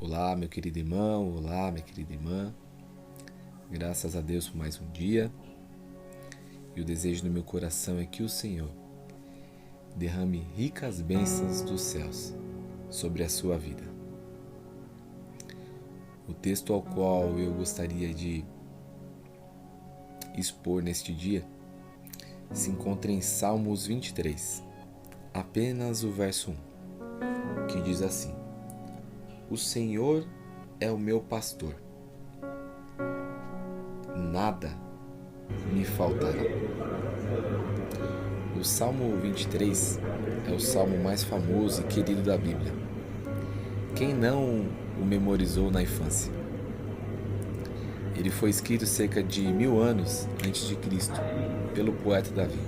Olá, meu querido irmão, olá, minha querida irmã. Graças a Deus por mais um dia. E o desejo do meu coração é que o Senhor derrame ricas bênçãos dos céus sobre a sua vida. O texto ao qual eu gostaria de expor neste dia se encontra em Salmos 23, apenas o verso 1, que diz assim: O Senhor é o meu pastor, nada me faltará. O Salmo 23 é o salmo mais famoso e querido da Bíblia. Quem não o memorizou na infância? Ele foi escrito cerca de 1000 anos antes de Cristo pelo poeta Davi,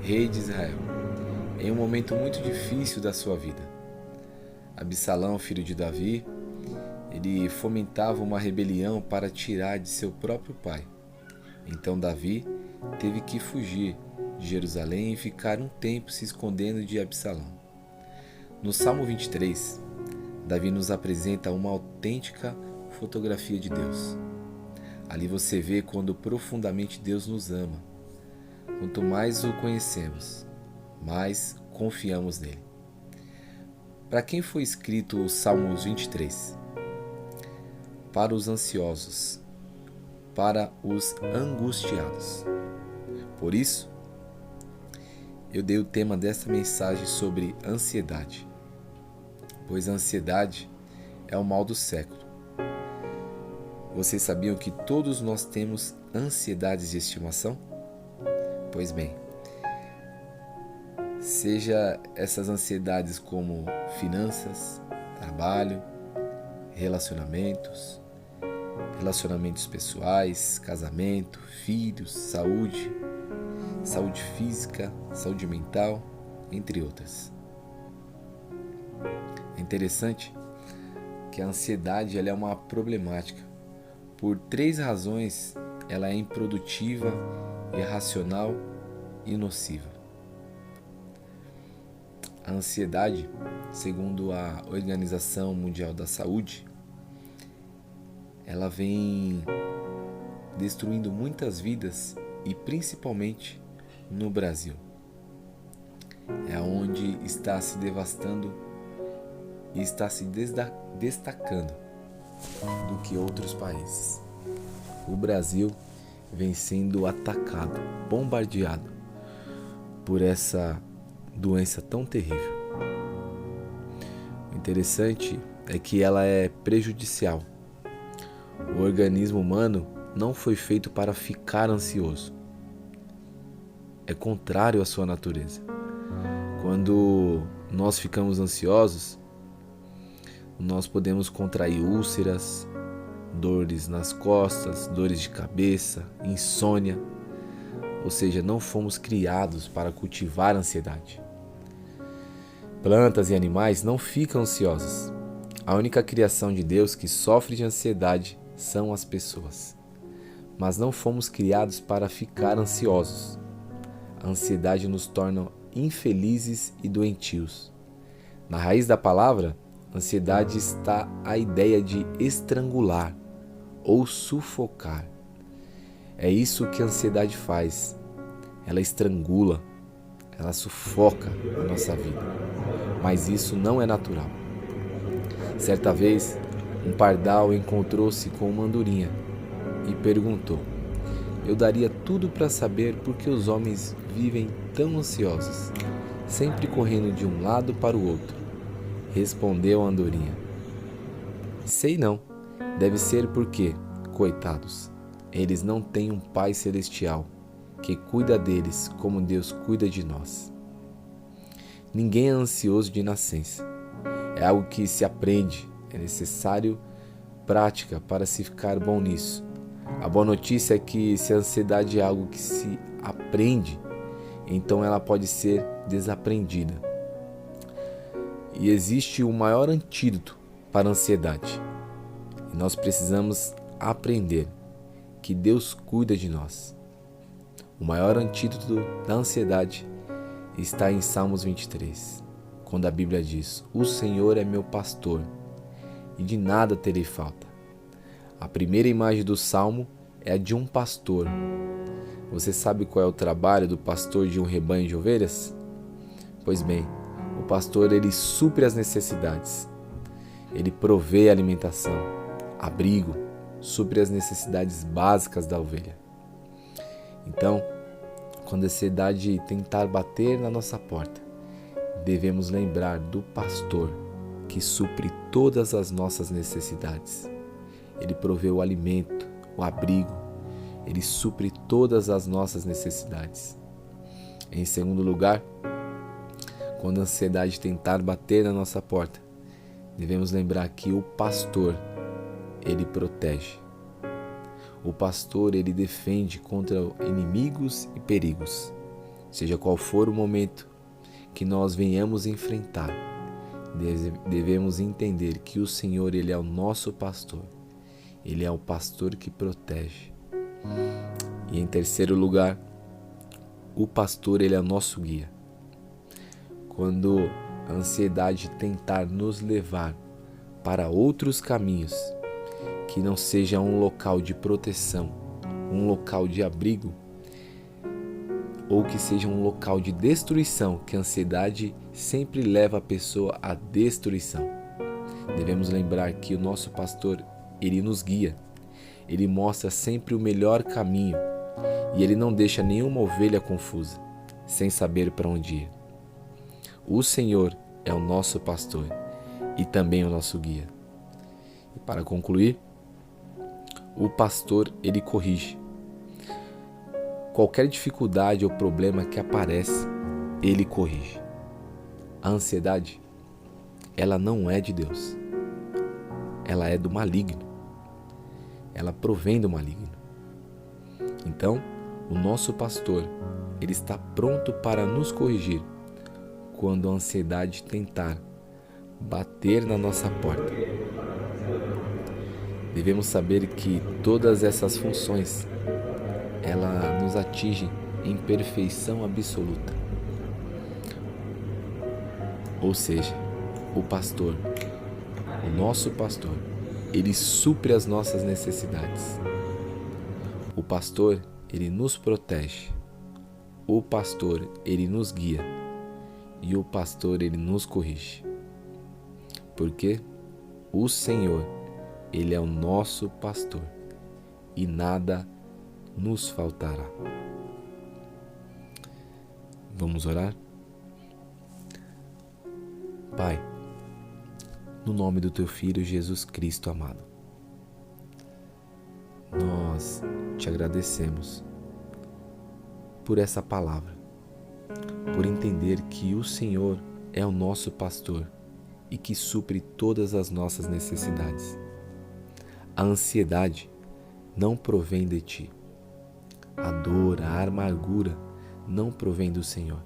rei de Israel, em um momento muito difícil da sua vida. Absalão, filho de Davi, ele fomentava uma rebelião para tirar de seu próprio pai. Então Davi teve que fugir de Jerusalém e ficar um tempo se escondendo de Absalão. No Salmo 23, Davi nos apresenta uma autêntica fotografia de Deus. Ali você vê quando profundamente Deus nos ama. Quanto mais o conhecemos, mais confiamos nele. Para quem foi escrito o Salmos 23? Para os ansiosos, para os angustiados. Por isso, eu dei o tema desta mensagem sobre ansiedade, pois a ansiedade é o mal do século. Vocês sabiam que todos nós temos ansiedades de estimação? Pois bem, seja essas ansiedades como finanças, trabalho, relacionamentos pessoais, casamento, filhos, saúde física, saúde mental, entre outras. É interessante que a ansiedade ela é uma problemática. Por 3 razões, ela é improdutiva, irracional e nociva. A ansiedade, segundo a Organização Mundial da Saúde, ela vem destruindo muitas vidas e principalmente no Brasil. É onde está se devastando e está se destacando do que outros países. O Brasil vem sendo atacado, bombardeado por essa doença tão terrível. O interessante é que ela é prejudicial. O organismo humano não foi feito para ficar ansioso. É contrário à sua natureza. Quando nós ficamos ansiosos, nós podemos contrair úlceras, dores nas costas, dores de cabeça, insônia. Ou seja, não fomos criados para cultivar a ansiedade. Plantas e animais não ficam ansiosos. A única criação de Deus que sofre de ansiedade são as pessoas. Mas não fomos criados para ficar ansiosos. A ansiedade nos torna infelizes e doentios. Na raiz da palavra, ansiedade está a ideia de estrangular ou sufocar. É isso que a ansiedade faz. Ela estrangula, ela sufoca a nossa vida. Mas isso não é natural. Certa vez, um pardal encontrou-se com uma andorinha e perguntou: Eu daria tudo para saber por que os homens vivem tão ansiosos, sempre correndo de um lado para o outro. Respondeu a andorinha: Sei não, deve ser porque, coitados, eles não têm um Pai Celestial que cuida deles como Deus cuida de nós. Ninguém é ansioso de nascença. É algo que se aprende, é necessário prática para se ficar bom nisso. A boa notícia é que se a ansiedade é algo que se aprende, então ela pode ser desaprendida. E existe o maior antídoto para a ansiedade. E nós precisamos aprender que Deus cuida de nós. O maior antídoto da ansiedade está em Salmos 23, quando a Bíblia diz: O Senhor é meu pastor e de nada terei falta. A primeira imagem do Salmo é a de um pastor. Você sabe qual é o trabalho do pastor de um rebanho de ovelhas? Pois bem, o pastor ele supre as necessidades. Ele provê alimentação, abrigo, supre as necessidades básicas da ovelha. Então, quando a ansiedade tentar bater na nossa porta, devemos lembrar do pastor que supre todas as nossas necessidades. Ele provê o alimento, o abrigo, ele supre todas as nossas necessidades. Em segundo lugar, quando a ansiedade tentar bater na nossa porta, devemos lembrar que o pastor, ele protege. O pastor, ele defende contra inimigos e perigos. Seja qual for o momento que nós venhamos enfrentar, devemos entender que o Senhor, ele é o nosso pastor. Ele é o pastor que protege. E em terceiro lugar, o pastor, ele é o nosso guia. Quando a ansiedade tentar nos levar para outros caminhos, que não seja um local de proteção, um local de abrigo, ou que seja um local de destruição, que a ansiedade sempre leva a pessoa à destruição. Devemos lembrar que o nosso pastor, ele nos guia, ele mostra sempre o melhor caminho e ele não deixa nenhuma ovelha confusa, sem saber para onde ir. O Senhor é o nosso pastor e também o nosso guia. E para concluir, o pastor, ele corrige. Qualquer dificuldade ou problema que aparece, ele corrige. A ansiedade, ela não é de Deus. Ela é do maligno. Ela provém do maligno. Então, o nosso pastor, ele está pronto para nos corrigir quando a ansiedade tentar bater na nossa porta. Devemos saber que todas essas funções, ela nos atingem em perfeição absoluta. Ou seja, o pastor, o nosso pastor, ele supre as nossas necessidades. O pastor, ele nos protege. O pastor, ele nos guia. E o pastor, ele nos corrige. Porque o Senhor, ele é o nosso pastor e nada nos faltará. Vamos orar? Pai, no nome do Teu Filho Jesus Cristo amado, nós Te agradecemos por essa palavra, por entender que o Senhor é o nosso pastor e que supre todas as nossas necessidades. A ansiedade não provém de Ti. A dor, a amargura não provém do Senhor,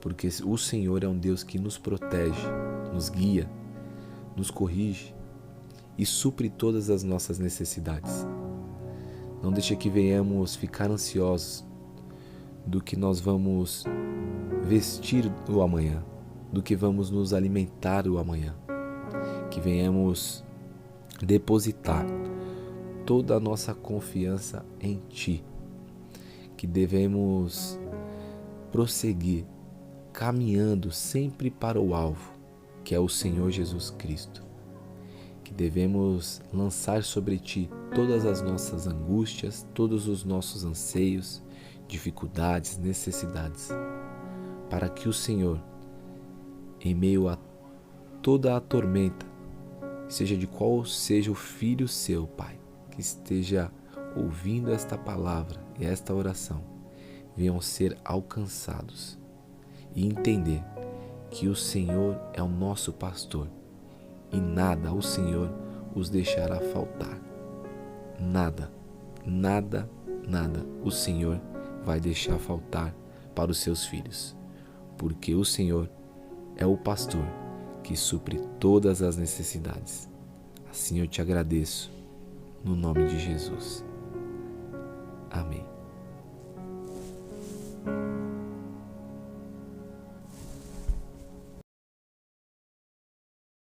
porque o Senhor é um Deus que nos protege, nos guia, nos corrige e supre todas as nossas necessidades. Não deixe que venhamos ficar ansiosos do que nós vamos vestir o amanhã, do que vamos nos alimentar o amanhã. Que venhamos depositar toda a nossa confiança em Ti. Que devemos prosseguir caminhando sempre para o alvo, que é o Senhor Jesus Cristo. Que devemos lançar sobre Ti todas as nossas angústias, todos os nossos anseios, dificuldades, necessidades, para que o Senhor, em meio a toda a tormenta, seja de qual seja o filho seu, Pai, que esteja ouvindo esta palavra e esta oração, venham ser alcançados e entender que o Senhor é o nosso pastor e nada o Senhor os deixará faltar. Nada, nada, nada o Senhor vai deixar faltar para os seus filhos, porque o Senhor é o pastor que supre todas as necessidades. Assim eu te agradeço, no nome de Jesus. Amém.